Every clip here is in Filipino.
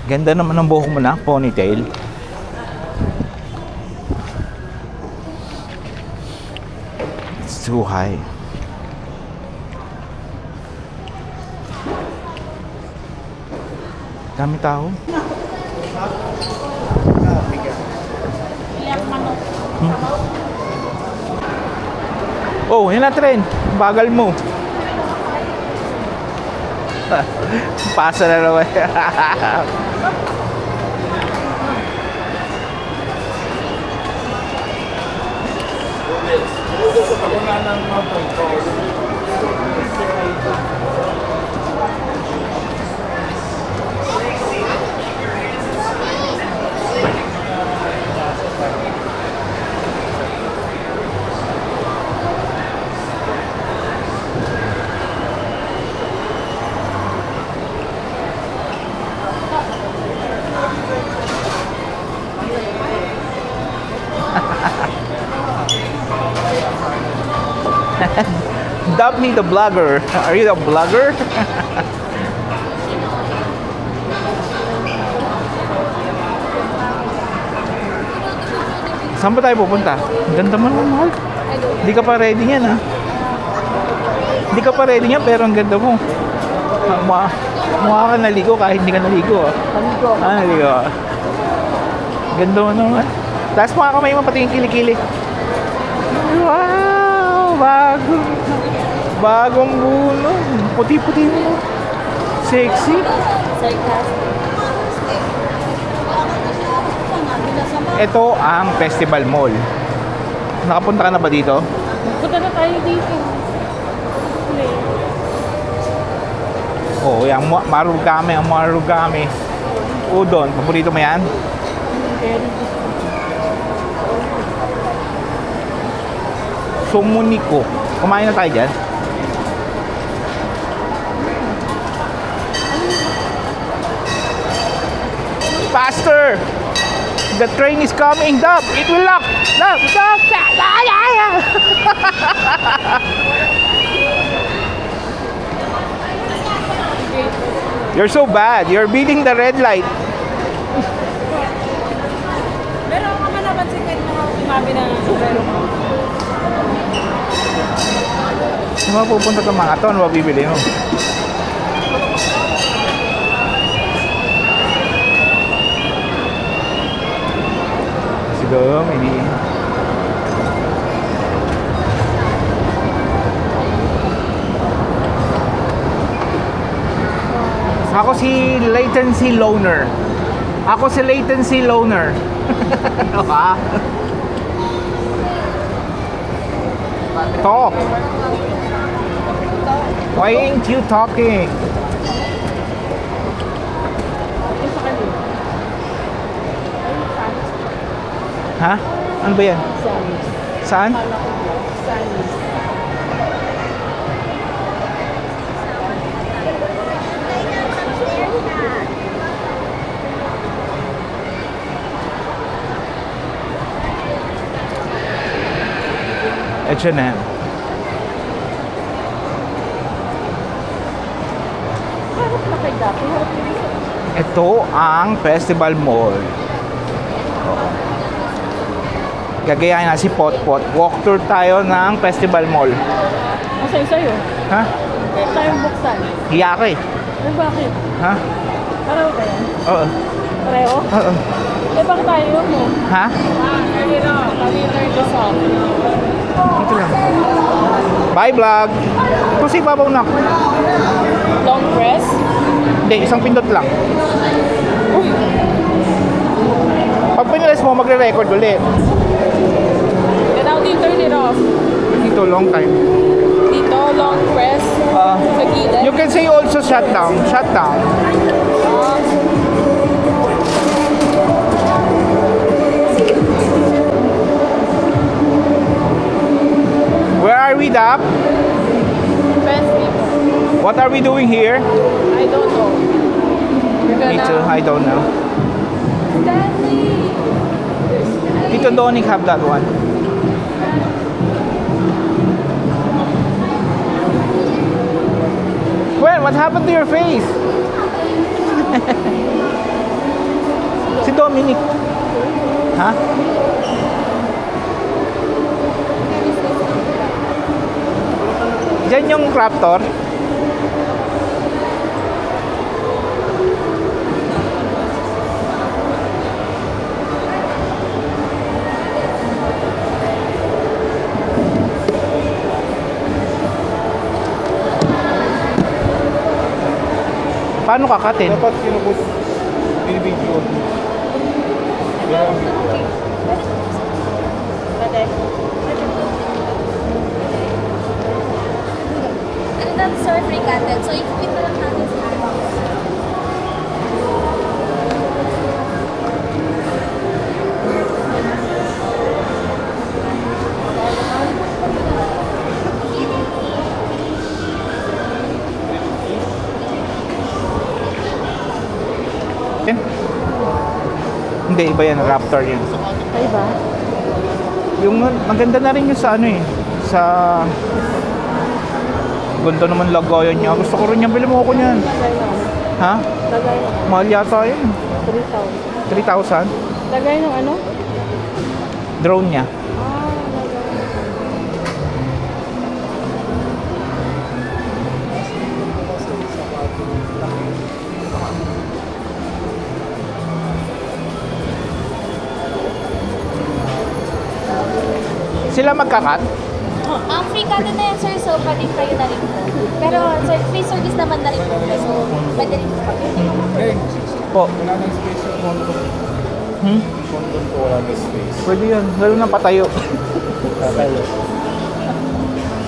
Ganda naman ng buhok mo na, ponytail. It's too high. Dami tao. Oh, yun na tren. Bagal mo. Pasa na naman. Dub me the vlogger. Are you the vlogger? Saan ba tayo pupunta? Ang ganda mo naman, mahal. Hindi ka pa ready niyan, ha? Hindi ka pa ready niyan, pero ang ganda mo. Mukha ka naligo kahit hindi ka naligo, ha? Naligo. Naligo. Ganda mo naman. Taas mo kamay mo, pati yung kilikili. Wow! Bagong buno. Puti-puti mo. Sexy. Ito ang Festival Mall. Nakapunta ka na ba dito? Punta na tayo dito. Oo, yung marugame. Udon, paborito mo yan? Sumuniko. Kumain na tayo dyan. Faster! The train is coming, Dub! It will lock! Dub! Dub! You're so bad. You're beating the red light. Meron ka man naman si Ken na kumabi na meron mo. Saan mapupunta itong mga ito? Ano ba bibili mo? Siguro, hindi. Ako si latency loner. Ha? Talk. Why ain't you talking? Ha? Ano ba yan? Saan? H&M. Ito ang Festival Mall. Gagayahin na si Potpot. Walk tour tayo ng Festival Mall. Masaya sa'yo. Ha? Kaya tayong buksan. Hiya ka eh. Ay, bakit? Ha? Pareho ba yan? Oo. Pareho? Oo. Eh, bakit tayo mo? Ha? Ito lang. Bye vlog. Ito si Babaw na. Long press? Hindi, isang pindot lang. Uy! Pag pinilis mo, magre-record ulit. Then how do you turn it off? Dito, long time. Dito, long press. Sa gilid. You can say also shut down. Shut down. Where are we, Dap? Festival. What are we doing here? I don't know. We're Me too, I don't know. Stanley! Tito Donic have that one. Well, what happened to your face? Dominic. Ha? Diyan yung Raptor. Paano kakatin? Dapat kinukot, binibidyo. Ano na, sir, free content. So, ikipit na lang natin sa Yan. Hindi, iba yan. Raptor yun. Ay ba? Yung maganda na rin yung sa ano eh. Sa... Ganda naman lagayan niya. Gusto ko rin yan. Bili mo ako niyan. Lagay na. Ha? Lagay na. Mahal yata yun. 3,000. 3,000. Lagay ng ano? Drone niya. Ah, lagay. Sila magkakat? Ang free content na yan, sir, so pwede kayo na rin po. Pero, sir, free service naman na rin po. So, pwede rin po. Po. Wala nang space yung condo. Hmm? Condo po, wala nang space. Pwede yan. Lalo na patayo. Tatayo.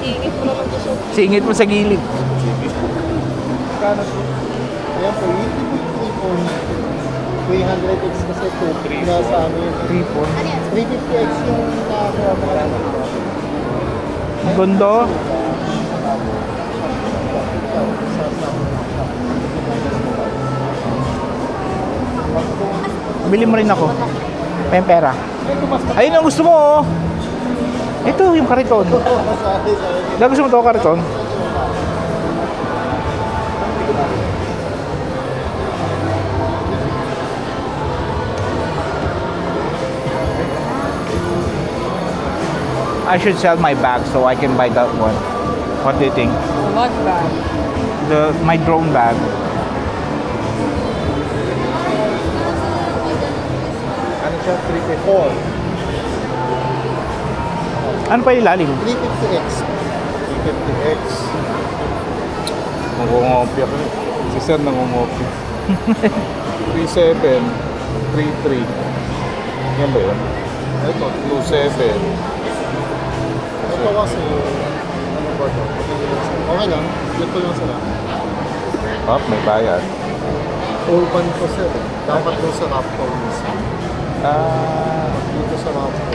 Singit mo naman siya. Singit mo sa gilid. Kano po? Ayan po, yung 300x kasi 2, nasa ano yun. 3 Ano yan? 350x yung nakakuha mo lang. Gondo. Bili mo rin ako. May pera. Ayun ang gusto mo oh. Ito yung kariton. Gusto mo to kariton? I should sell my bag so I can buy that one. What do you think? What ba? My drone bag. Ano siya? 350. Ano pa yung ilalim? 350x. 350x. Nangungopia ko. Si Sir nangungopia. 37, 33. Yan ba yun? Ito, 27. Ito kasi, ano ba ito? Okay lang, flip ko lang sila. Ah, may bayad. Full pan ko sir. Dapat doon sa Raptor mismo. Dito sa Raptor.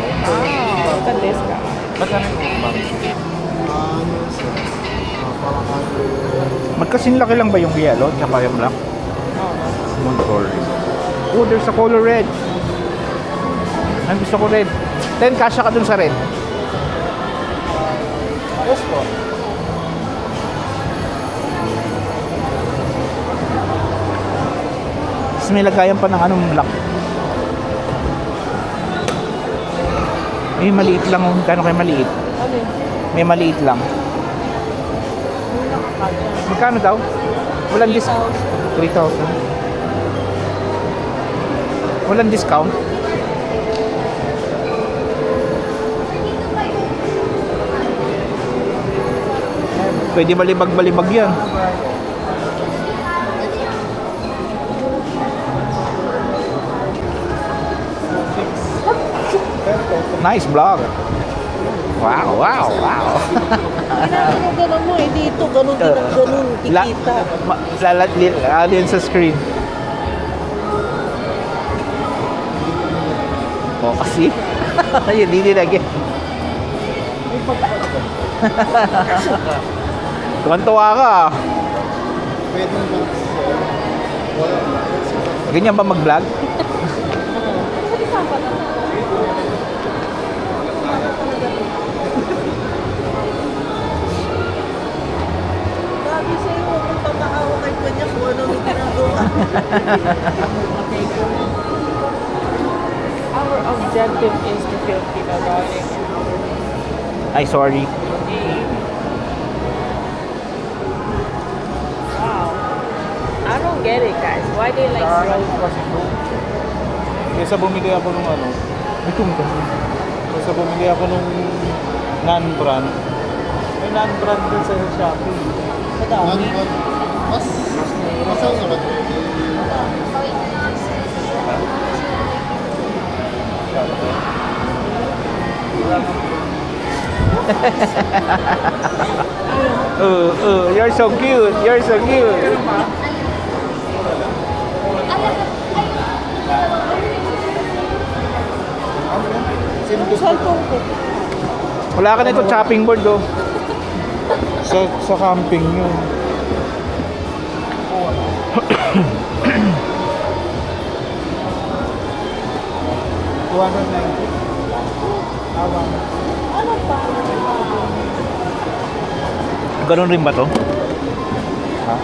Kades ka. Ba't ano yung pan? Ano sir? Parang ano. Magkasing laki lang ba yung yellow tsaka yung black? Montfort. Oh, there's a color red. Ang gusto ko red. 10 kasya ka dun sa red. Yes po. Tapos may lagayan pa ng anong black. Eh, maliit lang. Kano kayo maliit? Ano yun? May maliit lang. Yung nakakasya. Magkano daw? Walang discount. 3,000. Walang discount. Pwede balibag-balibag yan. Nice vlog. Wow, wow, wow. Ginagawa ganun mo eh. Dito, ganun din ang ganun. Kikita. Lalat din sa screen. Oh, kasi. Yun, hindi lagi. Tuwan-tuwa ka. Pwede na sir. Wala. Ganyan ba mag-vlog? Sabi sa'yo, huwag mong papaawa kay kanya kung ano yung ginagawa. can't is the Filipino darling. Ay, sorry. Wow. I don't get it, guys. Why they like Kasi ito. Kesa bumili ako nung ano. Ito mo kasi. Kesa bumili ako nung non-brand. May non-brand din sa Shopee. Madami. Mas ano ba? You're so cute. You're so cute. Cellphone ko. Wala ka na ito chopping board, oh. Sa camping yun. Ano pa? Ganun rin ba to? Ha?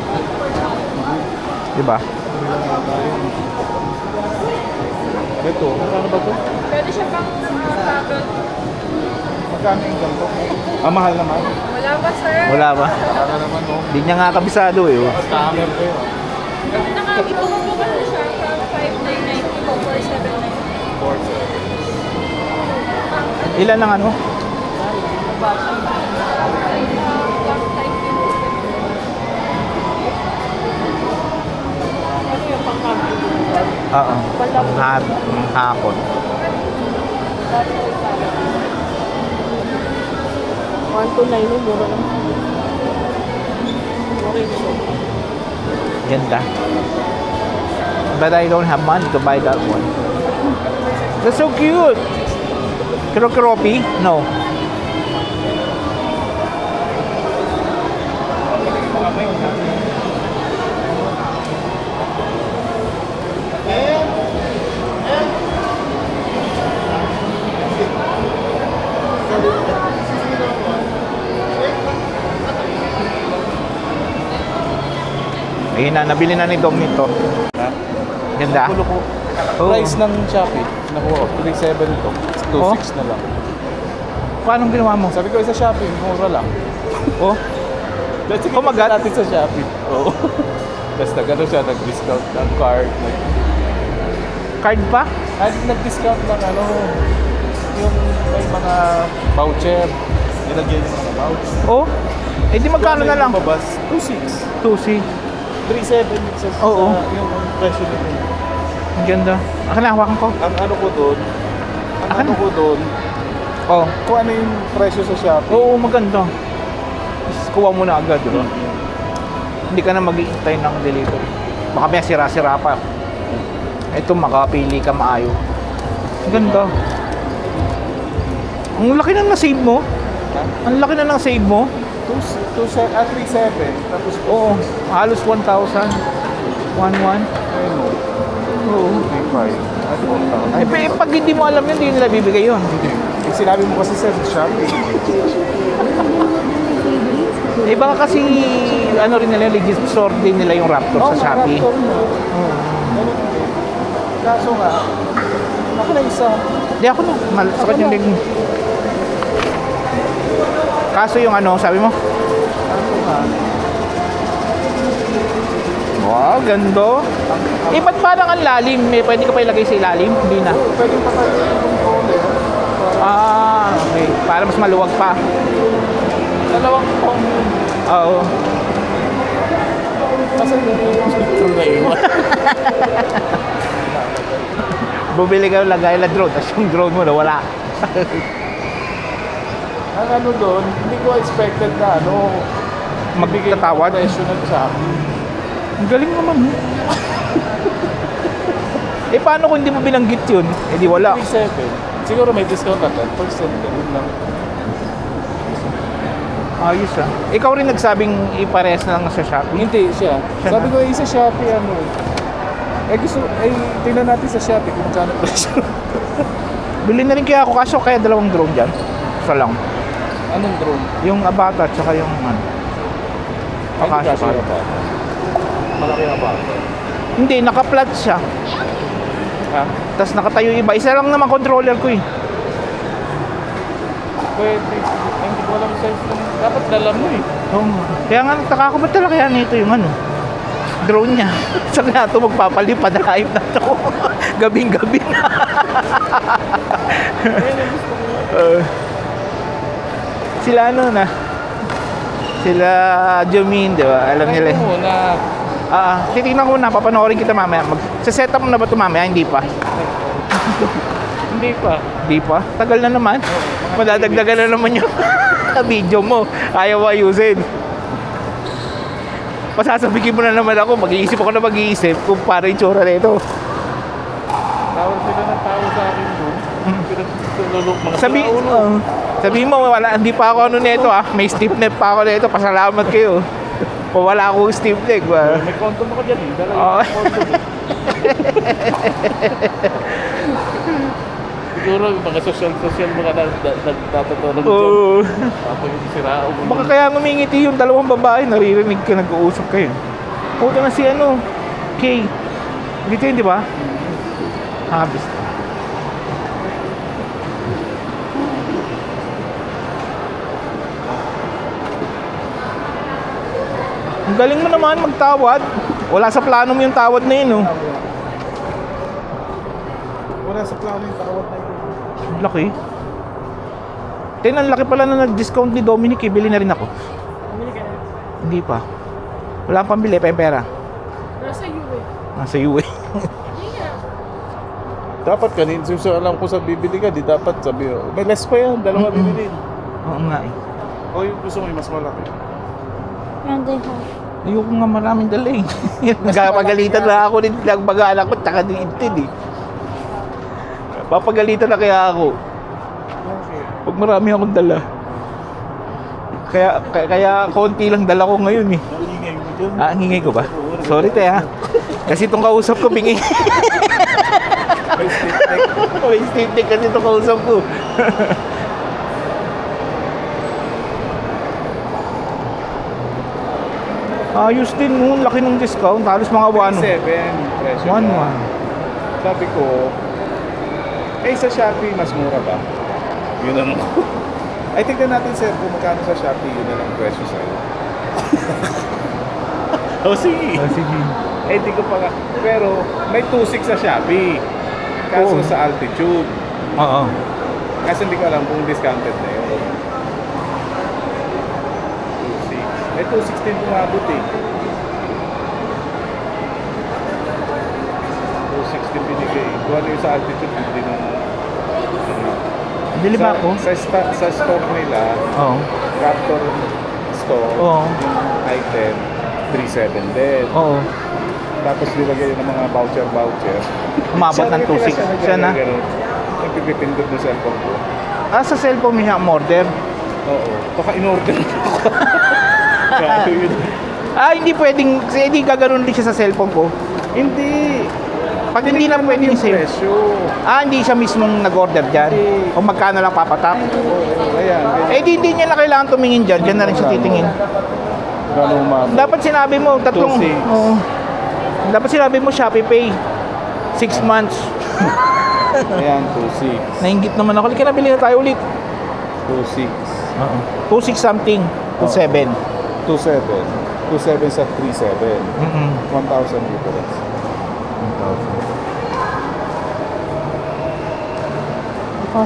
Diba? Ito, ano ba to? Pwede siya pang travel. Magkano yung ganito? Mahal naman. Wala ba, sir? Wala ba? Baka naman, no? Hindi niya nga kabisado, eh. Oh. Scammer kayo. Nakakita mo po ba siya from 5,990 po 4,790? Ilan ang ano? Oo. Hapon. 129 yung mura lang. Okay siya. Ganda. But I don't have money to buy that one. That's so cute. Kropi? No. Ayun na, nabili na ni Dom nito. Ha? Ganda. Kulo ko. Oo. Price ng Shopee, nakuha ko, 3,700 to. 2,600 na lang. Paano ginawa mo? Sabi ko sa Shopee, mura lang. Oh, Let's sige, Kumagat? natin sa Shopee. Oo. Tapos nag-ano siya, nag-discount ng card. card pa? Nag-discount ng ano, yung may mga voucher. Nilagyan yung mga voucher. Oh, eh di magkano na lang? Mabas, 2,600. 2C. 3,700 sa Oo. yung presyo nito. Ang ganda. Akin na, hawakan ko. Ang ano ko doon, Akin na. Oh. kung ano yung presyo sa Shopee. Oo, maganda. Tapos kuha mo na agad, diba? Hindi ka na mag-iintay ng delivery. Baka may sira-sira pa. Ito, makapili ka maayo. Ang ganda. Ang laki na na-save mo. Ha? Ang laki na ng save mo. 3,700. Tapos, Oo, halos 1,000. 1,1. ayun mo, Oo. 3,500. Eh, pag hindi mo alam yun, hindi nila bibigay yun. Hindi. Eh, sinabi mo kasi sa Shopee. Eh, baka kasi, ano rin nila, legit store din nila yung Raptor sa Shopee. Raptor mo. Kaso nga, ako na isa. Hindi ako na, sakit yung leg mo. Kaso yung ano, sabi mo? Ano nga, Wow, gando. Eh, ba't parang ang lalim? Eh, pwede ka pa ilagay sa ilalim? Hindi na. pwede pa tayo yung controller. Ah, okay. Para mas maluwag pa. Dalawang phone. Oo. Kasi yung na iwan. Bumili ka yung lagay na drone, tapos yung drone mo nawala. Ang ano doon, hindi ko expected na ano, Magtatawad? presyo ng Shopee. Ang galing naman. Eh, paano kung hindi mo binanggit yun? Eh, di wala. 3,700. Siguro may discount na 10%. Ganun lang. Ayos ah. Ikaw rin nagsabing ipares na lang sa Shopee. Hindi siya. Siya Sabi na? ko sa Shopee ano. Tingnan natin sa Shopee kung magkano presyo. Bili na rin kaya ako, kaso kaya dalawang drone dyan. Isa lang. Anong drone? Yung Avata, tsaka yung ano. Ay, Akasha hindi pa. ba? Malaki na ba? Hindi, naka-flat siya. Ha? Tapos nakatayo yung iba. Isa lang naman controller ko eh. Pwede. Ay, hindi ko alam size lang. Dapat lalam mo eh. Oo nga. Kaya nga, taka ko ba't talaga yan ito yung ano? Drone niya. Saan nga ito magpapalipad? Hype na ito. Gabing-gabi na. Sila ano na? Sila Jomin, di ba? Alam nila. Ay, muna. Titignan ko na, papanoorin kita mamaya. Sa setup mo na ba ito mamaya? Hindi pa. Hindi pa. Hindi pa? Tagal na naman. Madadagdagan na naman yung video mo. Ayaw ayusin. Pasasabihin mo na naman ako. Mag-iisip ako na mag-iisip kung para yung tsura na ito. Tawag sila ng tao sa akin doon. Pinagtulog mga Sabi mo, wala, hindi pa ako ano nito may stiff neck pa ako nito. Pasalamat kayo. O wala akong stiff neck. May condom ako dyan eh. Dala Oo. yung condom eh. Siguro yung mga social mga nagtatutulog dyan. Oo. Tapos yung sira o Baka kaya ngumingiti yung dalawang babae. Naririnig ka, nag-uusap kayo. Puta na si ano, Kay. Dito yun, di ba? Habis. Ang galing mo naman magtawad. Wala sa plano mo yung tawad na yun, oh. wala sa plano yung tawad na ito. Laki. Ang laki pala na nag-discount ni Dominic, eh. Bili na rin ako. Bumili ka na. Hindi pa. Wala pang pambili, pa yung pera. Nasa iyo eh. Nasa iyo eh. Dapat kanin, so alam ko sa bibili ka, di dapat sabi, may less pa yan, dalawa bibili. Oo nga eh. O yung gusto mo yung mas malaki. Ayoko nga maraming dala eh. Nagpapagalitan na ako din ng mga anak ko, tsaka din intid eh. Papagalitan na kaya ako. Pag marami akong dala. Kaya konti lang dala ko ngayon eh. Ingay mo dyan. Ang ingay ko ba? Sorry te ha. Kasi itong kausap ko bingi. May stick neck kasi itong kausap ko. Ayos din mo, laki ng discount. Halos mga 1-1. 7 presyo. Sabi ko, sa Shopee mas mura ba? Yun ang ay, tignan natin sir kung magkano sa Shopee, yun na lang presyo sa'yo. Sige. Sige. Di ko pa nga. Pero may 2.6 sa Shopee. Kaso Oo. sa Altitude. Oo. Kasi hindi ko alam kung discounted na yun. 2.6. May 2.16 umabot eh. 2.16 binigay. Kung ano yung sa Altitude, hindi na Bili ba ako? Sa store nila, Oo. Raptor store, Oo. yung item, 3.7 din. Oo. Tapos nilagay ng mga voucher. Umabot ng 2.6. Siya na. Nagpipindot ng cellphone ko. Sa cellphone mo siya order? Oo. Baka in-order ako. Kaya yun. Hindi pwedeng, kasi hindi gaganon din siya sa cellphone ko. Hindi. Pag hindi na pwedeng sale. Presyo. Hindi siya mismong nag-order dyan? Hindi. O magkano lang papatap? Oo. Ayan. Hindi niya na kailangan tumingin dyan. Dyan na rin siya titingin. Gano'ng umabot? Dapat sinabi mo, 2.6. Oo. Dapat sinabi mo Shopee Pay. 6 months. Ayan, 2.6. Nainggit naman ako. Kaya nabili na tayo ulit. 2.6. 2.6 something. 2.7. 2.7. 2.7 sa 3.7. 1,000 difference. 1,000.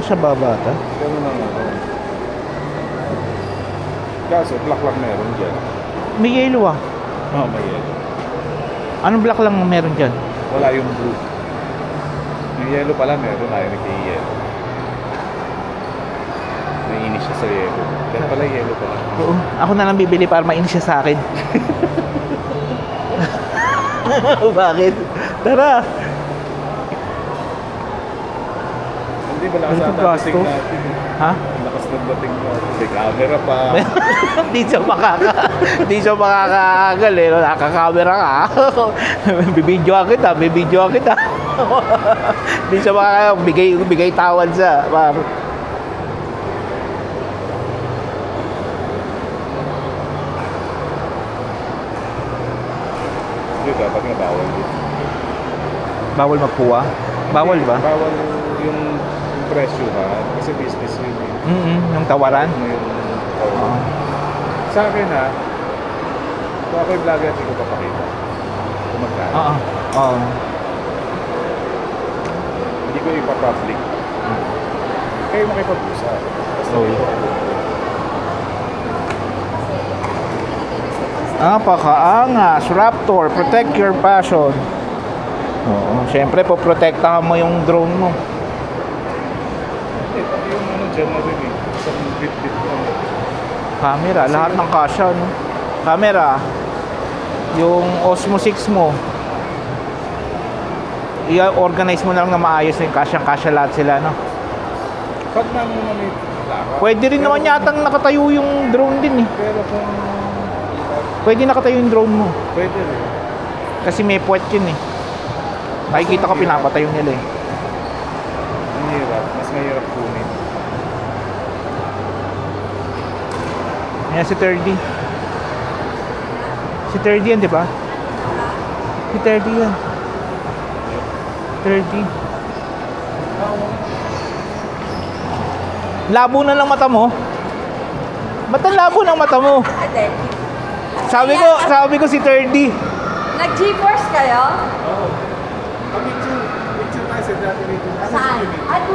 Siya ba bata? Ganun lang ako. Kaso, black lang meron dyan. May yellow May yellow. Anong black lang meron dyan? Wala yung blue. Yung yellow pala meron, ayaw nagka-yellow. Naiinis siya sa yellow. Kaya pala yellow pala. Oo. Ako na lang bibili para mainis siya sa akin. Bakit? Tara! Hindi ba lakas Ano ata gasto? dating natin? Ha? Lakas ng dating natin. May camera pa. Hindi siya makakaagal eh. Nakakamera ka. Bibidyoan kita. Hindi siya bigay tawad sa ma'am. Hindi, dapat nga bawal dito. Bawal magpuwa. Bawal ba? Bawal yung presyuhan kasi business yun eh. Yung tawaran. Ano yung Oo. Sa akin kung ako'y vlogger, hindi ko papakita. Kung magkano. Oo. Oo. Hindi ko ipa-public. Kayo makipag-usap. Basta Oo. ito. Napakaangas. Raptor, protect your passion. Oo. Siyempre, poprotektahan mo yung drone mo. Hindi, pati yung dyan na rin eh. Isang bit-bit mo. Camera, lahat ng kasya, no? Camera. Yung Osmo 6 mo. I-organize mo na lang na maayos na yung kasyang-kasya lahat sila, no? Pag may lakad. Pwede rin naman yatang nakatayo yung drone din, eh. Pero kung Pwede nakatayo yung drone mo. pwede rin. Kasi may puwet yun, eh. Nakikita ko pinapatayo nila, eh. Ang hirap. Mas mahirap kunin. Ayan si 30. Si 30 yan, di ba? Si 30 yan. 30. Labo na ng mata mo. Ba't ang labo ng mata mo? Sabi ko si 30. Nag-GeForce kayo? Oo. Picture tayo sa dati rito. Saan? Ano?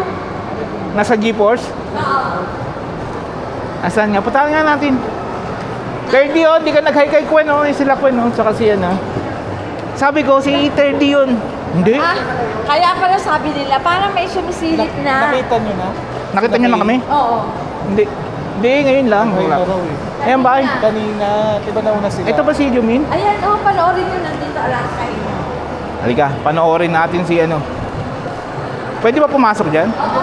Nasa GeForce. Oo. Asan nga? Putahan nga natin. 30 yun. Di ka nag-hi kay Gwen, oh. Yung sila Gwen, oh. Tsaka si ano. Sabi ko, si 30 yun. Hindi. Ah, kaya pala sabi nila, parang may sumisilip na. Nakita nyo na? Nakita niyo na kami? Oo. Hindi. Hindi, ngayon lang. Ngayon na raw eh. Ayan ba? Kanina, diba nauna sila? Ito ba si Jumin? Ayan, panoorin nyo nandito Alaska. Halika, panoorin natin si ano. Pwede ba pumasok dyan? Oo.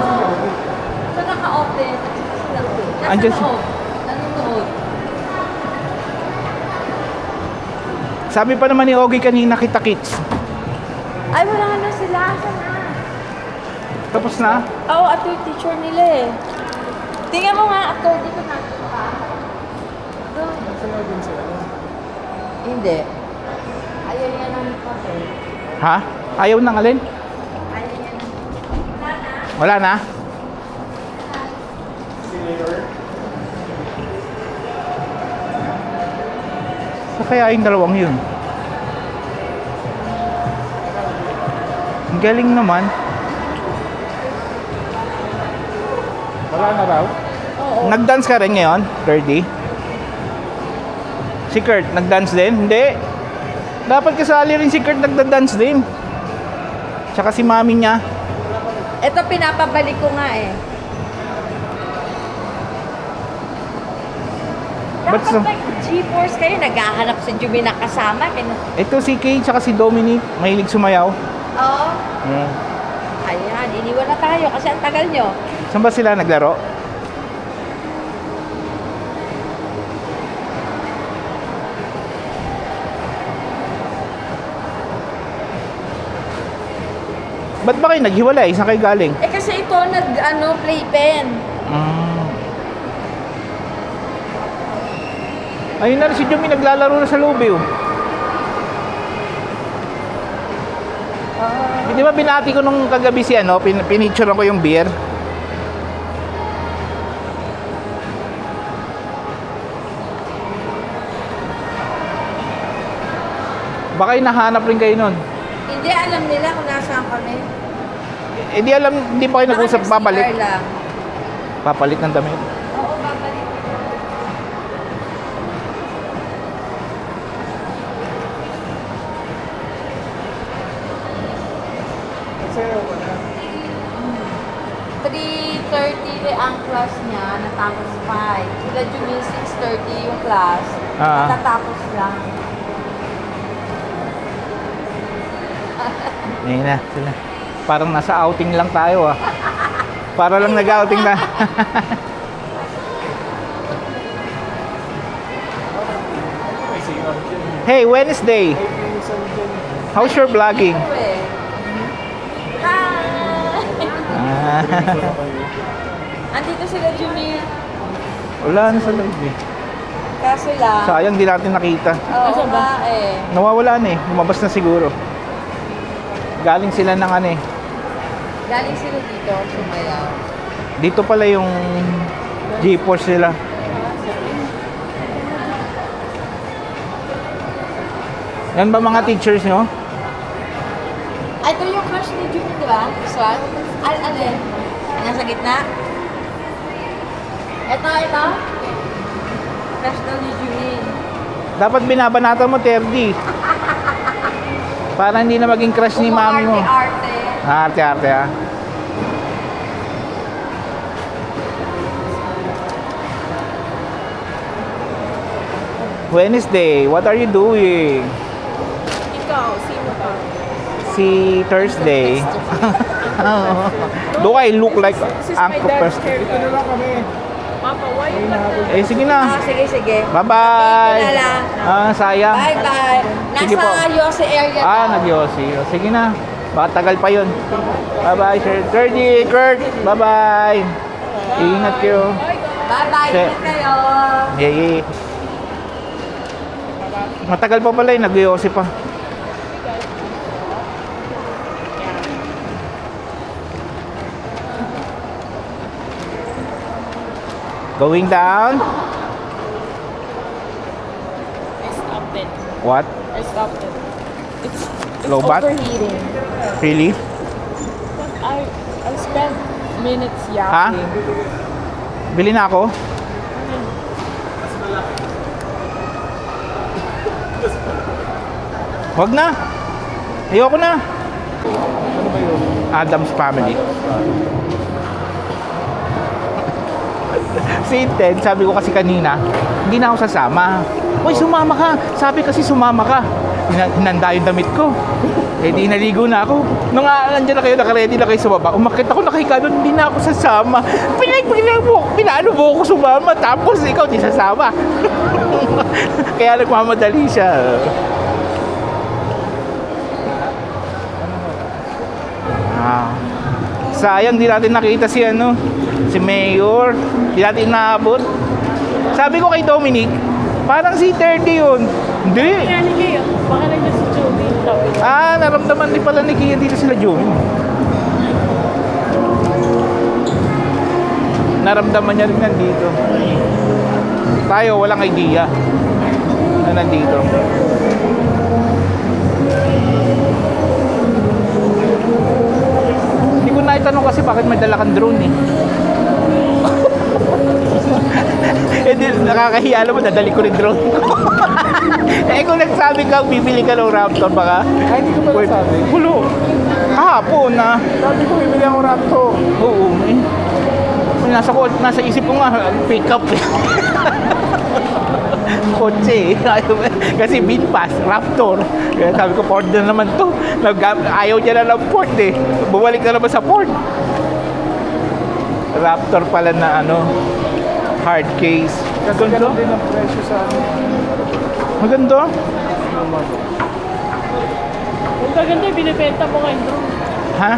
So naka-open. Nasa Andyan si- loob. Nanonood. Sabi pa naman ni Ogie kanina, kita kits. Ay, wala na sila. Saan na? Tapos na? Oo, at yung teacher nila eh. Tingnan mo nga, actor dito na. Hindi. Ayaw niya ng hotel. Ha? Ayaw nang alin? Ayaw niya ng... Wala na? Sa kaya yung dalawang yun? Ang galing naman. Wala na raw? Nag-dance ka rin ngayon, 30? Si Kurt, nag-dance din? Hindi. Dapat kasali rin si Kurt nagda-dance din. Tsaka si mami niya. Ito pinapabalik ko nga eh. Ba't Dapat sa- nag-GeForce kayo, naghahanap sa Jumi na kasama. Ito si Kay tsaka si Dominic, mahilig sumayaw. Oo. Hmm. Ayan, iniwan na tayo kasi ang tagal nyo. Saan ba sila naglaro? Ba't ba kayo naghiwalay? Saan kayo galing? Eh kasi ito playpen. Ayun na rin si Jumi, naglalaro na sa loob eh. Oh. Di ba binati ko nung kagabi si ano, pinicture ko yung beer. Baka hinahanap rin kayo nun. Hindi alam nila kung nasaan kami. Eh di alam, hindi pa kayo nag-usap, Baka babalik. nag-CR lang. Papalit ng damit. Oo, babalik. Sayaw ka na. 3:30 ang class niya, natapos 5. Sila Jumi 6:30 yung class. Ah. Natatapos lang. Ayun na sila. Parang nasa outing lang tayo ah. Para lang nag-outing na. Hey, Wednesday. How's your vlogging? Eh. Hi! Ah, Andito sila Jumi. wala na sa live eh. Kaso lang. Sayang di natin nakita. Oo ba eh. Nawawala na eh. Lumabas na siguro. Galing sila ng ano eh. Galing sila dito, sumayaw. Dito pala yung GeForce nila. Yan ba mga teachers nyo? Ay, ito yung crush ni June, di ba? This one? Alin? Nasa gitna? Ito. Crush daw ni June. Dapat binabanatan mo, Terdy. Para hindi na maging crush ni mami mo. Arte-arte. Arte-arte ah. Wednesday, what are you doing? Ikaw, sino ka? Si Thursday. Do I look like This is my Uncle dad's Thursday? haircut. Papa, why you cut the... Eh, sige na. Sige. Bye-bye. Dito na lang. Sayang. Bye-bye. Sige po. Nasa Yose area daw. Nag-Yossi. Sige na. Baka tagal pa yun. Bye-bye, Sir Kurdy, Kurt. Bye-bye. Ingat kayo. Bye-bye. Sige. Ingat kayo. Yay. Matagal pa pala nag-Yossi pa. Going down. I stopped it. What? I stopped it. It's Low bat? overheating. Really? I spent minutes Ha? yapping. Bili na ako? Wag na. Ayoko na. Ano ba yun? Adam's Family. Si Ted, sabi ko kasi kanina, hindi na ako sasama. Uy, sumama ka. Sabi kasi sumama ka. Hinanda yung damit ko. Eh, di naligo na ako. Nung nandiyan na kayo, nakaredy na kayo sumaba. Umakit ako, nakahiga doon, hindi na ako sasama. Pinalo mo ako sumama, tapos ikaw di sasama. Kaya nagmamadali siya. Sayang, di natin nakita si si Mayor. Di natin naabot. Sabi ko kay Dominic, parang si 30 yun. Hindi. Kaya ni Kaya, baka nandiyan si Joey. Sabi niya. Naramdaman din pala ni Kia dito sila June. Naramdaman niya rin nandito. Tayo, walang idea na nandito. Hindi ko naitanong kasi bakit may dala kang drone eh. Eh di, nakakahiya naman, nadali ko rin drone ko. Eh kung nagsabi ka, bibili ka ng Raptor baka? Ay, hindi ko pa nasabi. Hulo. Kahapon na. Sabi ko, bibili ako Raptor. Oo. Nasa isip ko nga, pick up eh. Kotse eh. Kasi Binpass, Raptor. Kaya sabi ko, Ford na naman to. Ayaw niya na ng Ford eh. Bumalik na naman sa Ford. Raptor pala na hard case. Kasi ganun din ang presyo sa Maganda. Ang gaganda, binibenta mo ngayon, bro. Ha?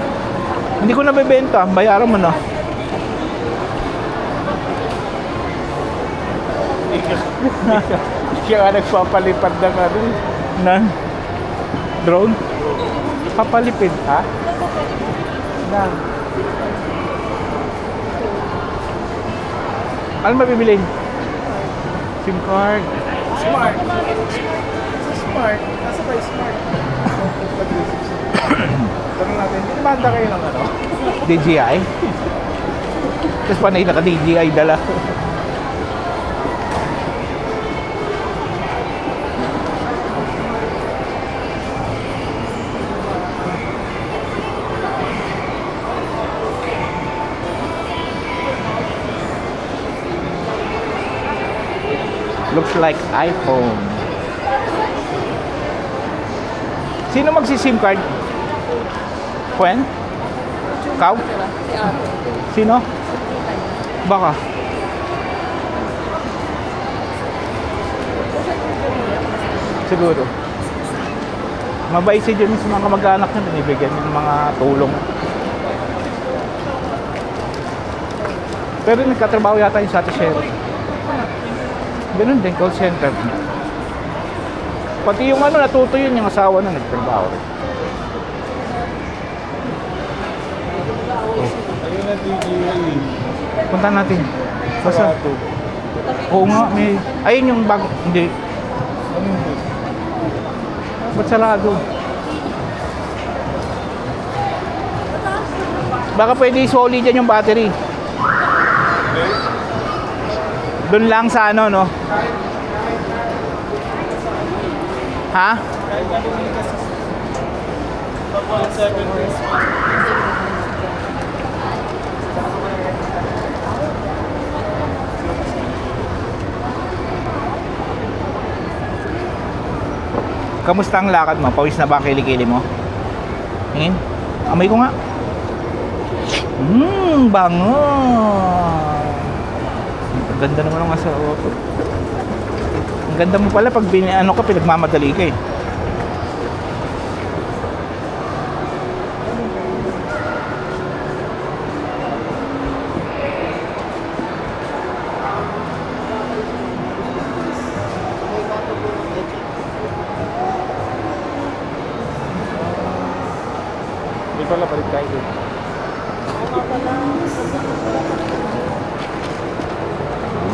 Hindi ko nabebenta. Bayaran mo na. Kaya nga nagpapalipad ng Na drone? Papalipid, ha? na. Ano mabibilin? SIM card. Smart. Smart. Nasa ba smart? Tanong natin, hindi ba handa kayo ng DJI? Tapos panay naka-DJI dala. Looks like iPhone. Sino magsi-SIM card? When? Ikaw? Si ate. Sino? Baka. Siguro. Mabait si Jimmy sa mga kamag-anak niya, binibigyan ng mga tulong. Pero nagkatrabaho yata yung sa Ate Sherry. Ganun din, call center. Pati yung natuto yun, yung asawa na nagtrabaho rin. na TGA. Punta natin. Basta. Sarado. Oo nga, may... Ayun yung bag... Hindi. Ano yun? Ba't sarado? Baka pwede solid dyan yung battery. Okay. Doon lang sa ano, no? Ha? Pag 1.7 days. Kamusta ang lakad mo? Pawis na ba ang kilikili mo? Tingin? Amoy ko nga. Bango! Ang ganda naman ng asawa ko. Ang ganda mo pala pag ano ka, pinagmamadali ka eh. Hindi pala balik tayo dun.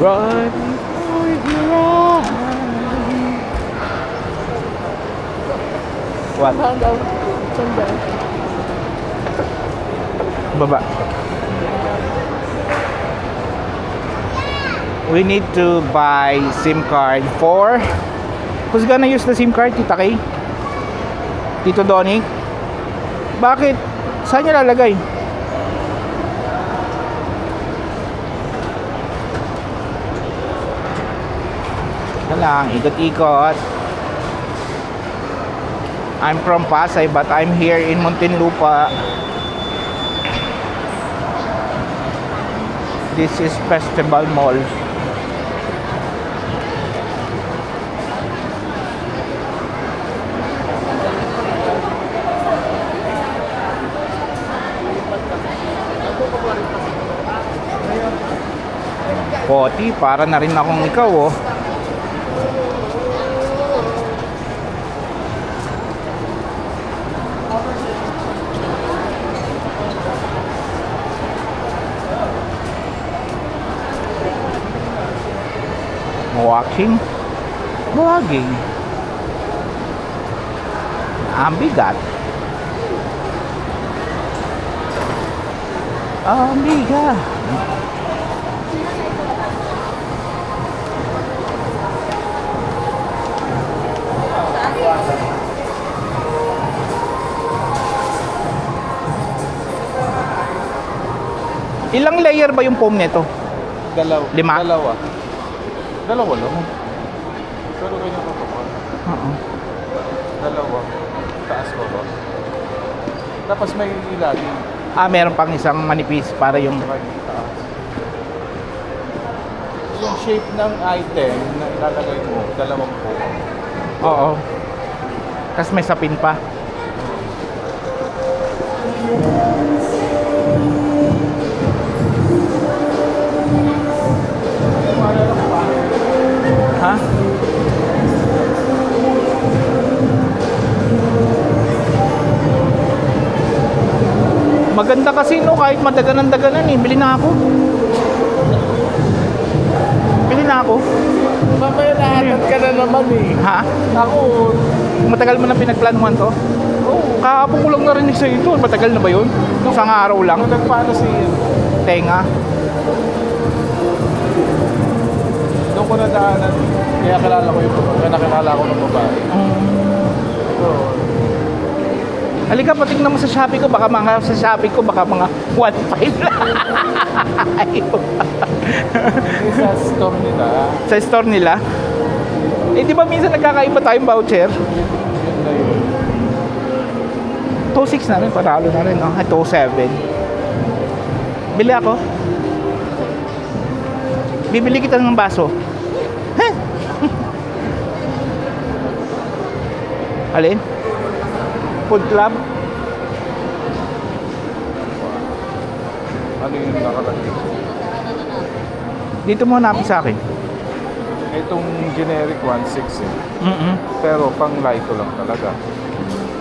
Right before your eyes. What? Hanggang sanda. Baba. We need to buy SIM card for... Who's gonna use the SIM card? Tita Kay? Tito Donnie? Bakit? Saan niya lalagay? Ito lang, ikot-ikot. I'm from Pasay but I'm here in Muntinlupa. This is Festival Mall. Poti, para na rin akong ikaw oh. Walking, vlogging. Ang bigat. Ang bigat. Ilang layer ba yung foam nito? Lima? Dalawa lang. Pero ganyan ko pa. Oo. Dalawa. Taas ba ba? Tapos may ilalim. Meron pang isang manipis para yung... Saka yung taas. Yung shape ng item na ilalagay mo, dalawang po. Oo. Tapos may sapin pa. Ha? Maganda kasi no, kahit madaganan-daganan eh. Bili na ako. Bili na ako. Mamaya nahatad ka na naman eh. Ha? Ako, Matagal mo na pinagplanuhan to? Kahapon ko lang narinig sa ito. Matagal na ba yun? Isang araw lang. kung nagpaano si Tenga. doon ko nadaanan, kaya kilala ko yung babae, kaya nakilala ko ng babae. So, Halika, patignan mo sa Shopee ko. Baka mga sa Shopee ko, baka mga 1.5 lang. sa store nila, Sa store nila. Eh, di ba minsan nagkakaiba tayong voucher? yun na yun. 2.6 na rin, paralo na rin. No? 2.7. Bili ako. Bibili kita ng baso. Heh! Alin? Food club? Ano yung nakalagay? Dito mo hanapin sa akin. Itong generic 1.6 eh. Pero pang Lito lang talaga.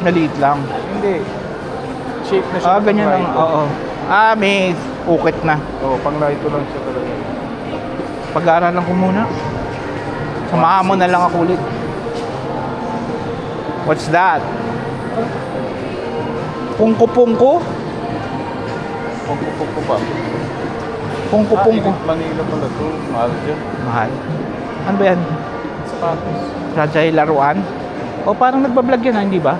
Maliit lang. Hindi. Shape na siya. ng Ganyan lang. Lito. Oo. May ukit na. Oo, pang ito lang siya talaga. Pag-aaralan ko muna. Samahan mo na lang ako ulit. What's that? Pungko-pungko? Pagpupok ko pa. Pungko-pungko. Manila pala to. Mahal dyan. Mahal. Ano ba yan? Sapatos. Rajay laruan? O parang nagbablog yan, hindi ba?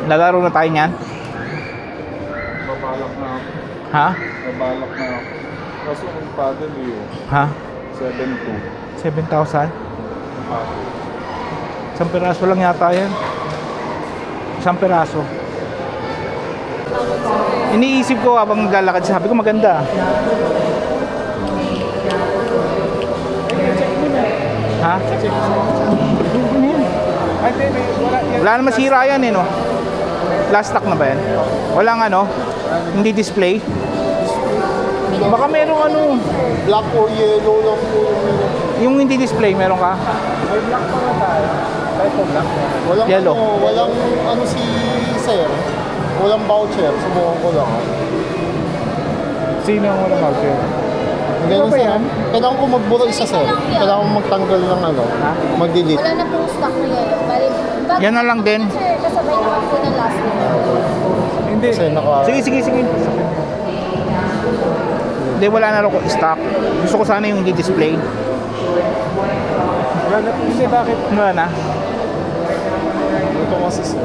Nalaro na tayo niyan? Babalak na ako. Ha? Babalak na ako. Kaso ang paddle yun. Ha? 7-2. 7,000? Isang piraso lang yata yan. Isang piraso. Iniisip ko habang naglalakad, sabi ko maganda. Ha? Wala naman sira yan eh, no? Last stock na ba yan? Walang ano? Hindi display? Baka merong ano? Black or yellow lang po yung meron. Yung hindi display, meron ka? May black pa nga tayo. Kahit po black. Walang Yellow. walang ano si sir. Walang voucher. Subukan ko lang. Sino ang walang voucher? Ganun ba sir. yan? Kailangan ko magbura isa sir. Kailangan ko magtanggal ng ano. Mag-delete. Wala na pong stock na yellow. Bali, Yan na lang din. sir, kasabay naman po ng last name. Hindi. Kasi naka... Sige. Hindi, wala na rin ko stock. Gusto ko sana yung hindi display. Wala na. Hindi, bakit? Wala na. Ito kasi sir.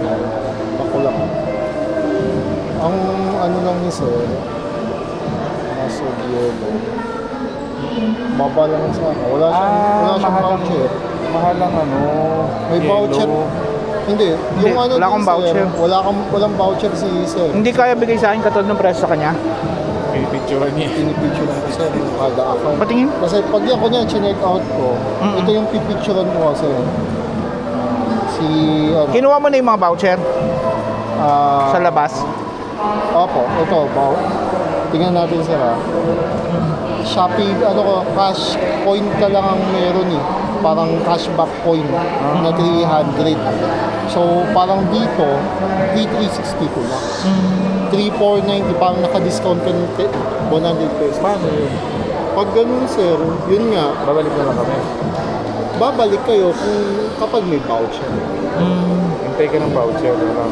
Ako lang. Ang ano lang ni sir. Nasa yellow. Maba lang sa akin. Wala siyang voucher. Mahal ang ano. May voucher. Hindi. Hindi, Yung ano wala din, akong voucher. Sir, walang voucher si sir. Hindi kaya bigay sa akin katulad ng presyo sa kanya. Pinipicturean niya. Pinipicture lang ko sir yung kada account. Patingin. Kasi pag yan ko niya chinek out ko, ito yung pipicturean ko kasi. Si ano, Kinuha mo na yung mga voucher sa labas. Opo, ito, tingnan natin sir ha. Shopee, ano ko, cash coin ka lang ang meron eh. Parang cashback coin na 300. So, parang dito, 3,362 lang. 3,490, parang naka-discount ka ng 100 pesos. Paano yun? Pag ganun sir, yun nga, Babalik na lang kami. babalik kayo kung kapag may voucher. Hintay ka ng voucher. Lang.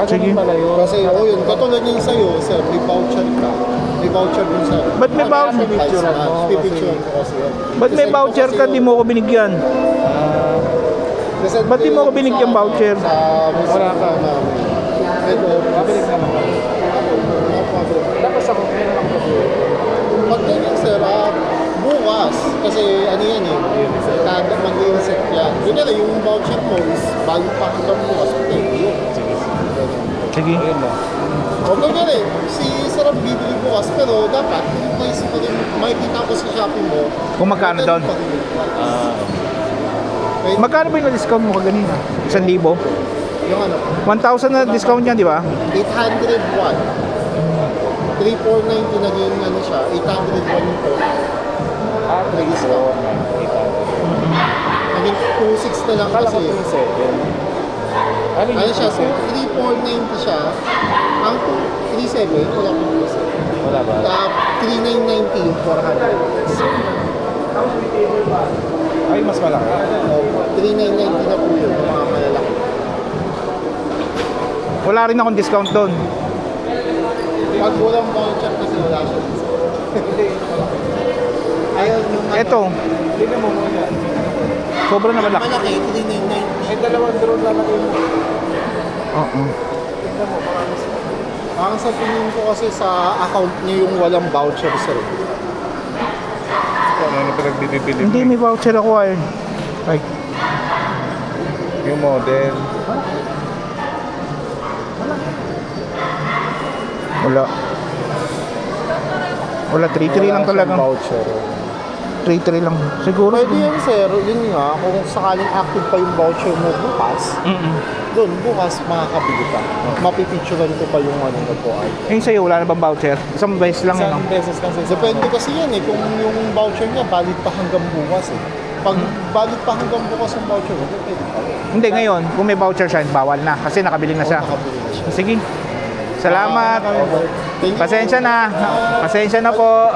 Sige. Pala yun. Kasi, yun, katulad yun sa'yo, sir, may voucher ka. May voucher din sa'yo. Ba't may voucher? Pipicturean mo. Pipicturean ko kasi yun. Ba't may Kasi voucher kasi ka, yun. di mo ko binigyan? Kasi Ba't di mo ko binigyan sa- voucher? Sa Wala ka. namin. Ito, Babalik na lang kami. no problem. Tapos ako, meron ako kasi. Pag ganyan sir, bukas, kasi ano yan eh, kada mag-i-reset yan. Yun na yung voucher mo is valid pa hanggang bukas. Okay, yun. Sige. Ayun lang. O ganyan eh, si sarap bibili bukas, pero dapat, i-place mo rin, makikita ko sa Shopee mo. Kung magkano doon? pa rin yun. Wait, Magkano ba yung na-discount mo kaganina? 1,000? yung ano, 1,000 na discount yan, di ba? 801. 3,490 naging ano siya, 801 yung total. May discount. Naging 2,600 na lang Kala ko kasi. 2,700. Ano Ano yung siya, so 2,700? 3,490 siya. Ang 3,700, wala akong 2,700. Wala ba? 3,990 yung 400. Ay, mas malaki. 3,990 na po yun, yung mga malalaki. Wala rin akong discount doon. Pag walang voucher kasi wala siya. Ayun yung ano, Eto, Tingnan mo muna. sobra na malaki. malaki, 3,990. Ay, dalawang drone lalagay mo. Oo. Tingnan mo, marami sila. Ang sa tingin ko kasi sa account niya yung walang voucher sir. Ano pinagbibili mo? Hindi, may voucher ako ay. Ay, Yung model. wala. Wala, 3,3 lang Wala talaga. siyang voucher. 3-3 lang. Siguro. Pwede yan, sir. Yun nga, kung sakaling active pa yung voucher mo bukas, doon, bukas makakabili ka. Mapipicturean ko pa yung ano na po ay. Yung sa'yo, wala na bang voucher? Isang beses lang yun. Isang beses lang sa Depende kasi yan eh, kung yung voucher niya valid pa hanggang bukas eh. Pag valid pa hanggang bukas yung voucher mo, pwede pa. Hindi, ngayon, kung may voucher siya, bawal na. Kasi nakabili na siya. Nakabili na siya. Sige. Salamat. Thank you. Pasensya na. Pasensya na po.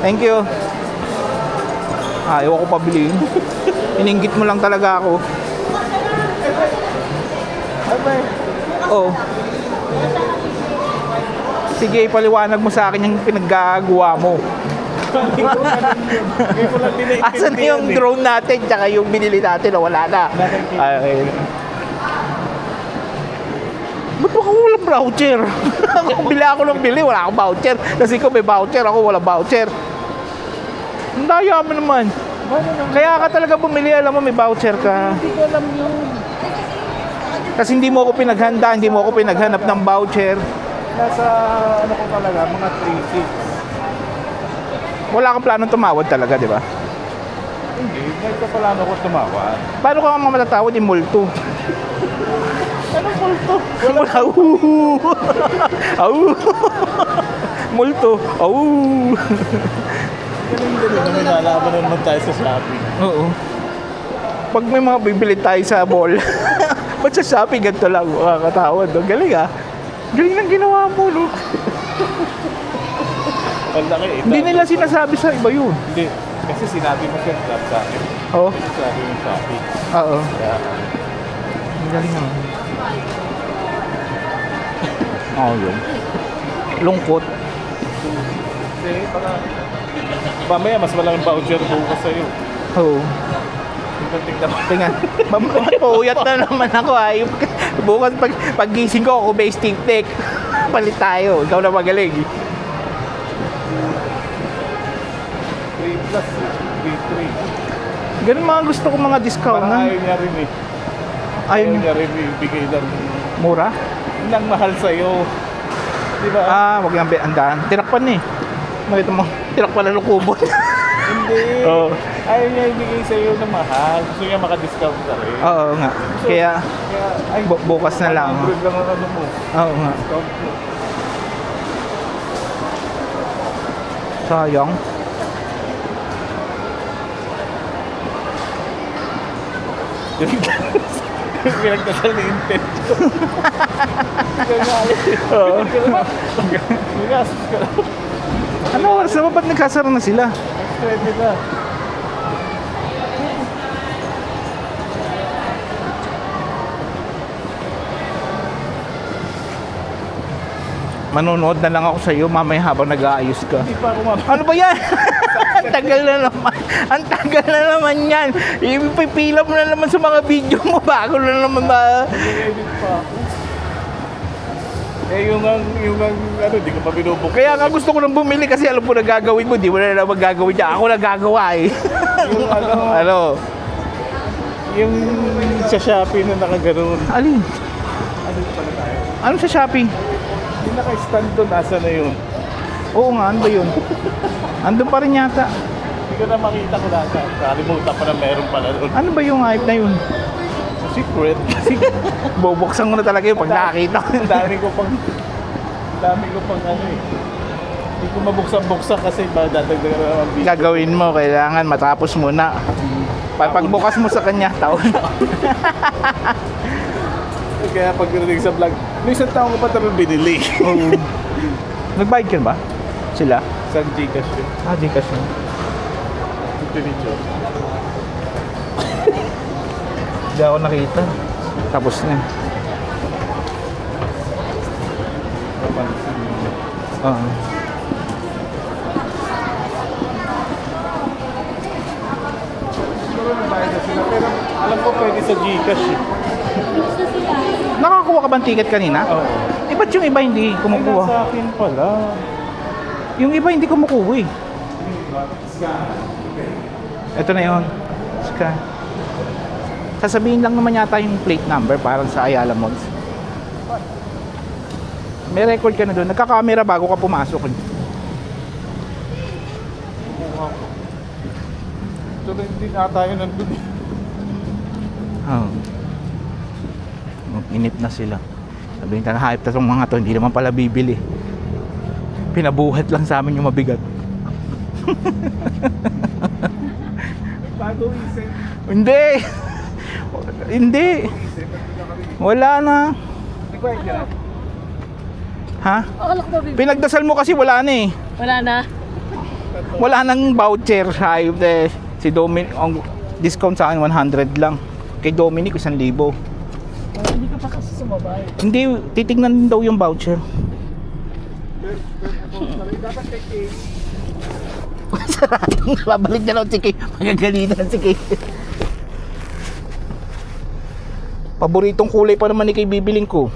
Thank you. Ayaw ko pabiliin. Ininggit mo lang talaga ako. Oh. Sige, paliwanag mo sa akin yung pinaggagawa mo. Asan na yung drone natin tsaka yung binili natin na wala na? Okay. Ba't ako walang voucher? Bili ako ng bili, wala akong voucher. Kasi ikaw may voucher, ako walang voucher. Ang daya mo naman. Kaya ka talaga bumili, alam mo may voucher ka. Hindi ko alam yun. Kasi hindi mo ako pinaghanda, hindi mo ako pinaghanap ng voucher. Nasa ano ko talaga, mga 3-6. Wala kang planong tumawad talaga, di ba? Hindi, may kapalano ko tumawad. Paano ka nga matatawad yung multo? Anong multo? Wala. Au. Multo. Au. Ganun, nalaman naman tayo sa shopping. Oo. Pag may mga bibili tayo sa mall, ba't sa shopping ganito lang makakatawad? No? Galing ah. Galing ng ginawa mo, no? Ang laki, Hindi nila sinasabi sa iba yun. Hindi, kasi sinabi mo siya sa akin. Oo. Sabi yung shopping. Oo. Kaya, Ang galing naman. Oo, yun. Lungkot. hindi, para mamaya mas malaking voucher bukas sa'yo. Oo. Tingnan mo. Tingnan. Puyat na naman ako ay. Bukas paggising ko ako may steak deck. Palit tayo. Ikaw na magaling. 3 plus 3. Ganun mga gusto ko mga discount Parang na. ayaw niya rin eh. Ayaw Ayaw niya. niya rin ibigay ng Mura? nang mahal sa'yo. Di ba? Wag nang andahan. Tinakpan eh. Makita mo, tinakpan na ng kubot. Hindi. Oo. Ayaw niya ibigay sa'yo ng mahal. Gusto niya makadiscount ka rin. Oo nga. Kaya, Ay, bukas na lang. 100 lang ang ano mo. Oo nga. Discount mo. Sayang. Pinagdasal ni Intel. Oo. Nigastos ka lang. Ano oras na ba? Ba't nagkasara na sila? Pwede na. Manonood na lang ako sa iyo mamaya habang nag-aayos ka. Hindi pa ako mapapagod. Ano ba yan? Ang tagal na naman. Ang tagal na naman yan. Ipipila mo na naman sa mga video mo bago na naman ba? Edit pa ako. Eh, yung ano, di ko pa binubuk. Kaya nga gusto ko nang bumili kasi alam ko na gagawin mo. Di mo na naman gagawin niya. Ako na gagawa eh. Yung ano, Ano? yung sa Shopee na nakagaroon. Alin? Ano pala tayo? Ano sa Shopee? Yung naka-stand doon, asa na yun? Oo nga, ano ba yun? Andun pa rin yata. Hindi ko na makita ko lahat. Kalimutan ko na meron pala doon. Ano ba yung hype na yun? Secret. Bubuksan ko na talaga yung pag nakakita ko. Dami ko pang ano eh. Hindi ko mabuksan-buksan kasi dadagdagan na naman video. Gagawin mo, kailangan matapos muna. Pagbukas mo sa kanya, taon. Kaya pagdating sa vlog, may isang taong ko pa tayo binili. Oo. Nagbayad ka ba? Sila? Sa Gcash yun. Gcash na. Ito ni Joe. Hindi ako nakita. Tapos na. Napansin mo. Oo. Siguro nabayad na sila. Pero alam ko pwede sa Gcash eh. Nakakuha ka bang ticket kanina? Oo. Eh, ba't yung iba hindi Ay, kumukuha? nasa akin pala. Yung iba hindi kumukuha eh. Ito na yun. Scan. Sasabihin lang naman yata yung plate number parang sa Ayala Malls. May record ka na doon. Nagka-camera bago ka pumasok. Dito rin din ata yun nandun eh. Oh. Inip na sila. Sabihin na hype ta tong mga to, hindi naman pala bibili. Pinabuhat lang sa amin yung mabigat. Bago isip. Hindi. Hindi. Wala na. Nagbayad ka na? Ha? Akala ko ba bibili? Pinagdasal mo kasi wala na eh. Wala na. Wala nang voucher. Hayop eh. Si Dominic, ang discount sa akin 100 lang. Kay Dominic 1,000. Hindi ka pa kasi sumabay. Hindi, titignan din daw yung voucher. Dapat kay Kay. Sarado. Babalik na lang si Kay. Magagalitan si Kay. Paboritong kulay pa naman ni Kay bibiling ko.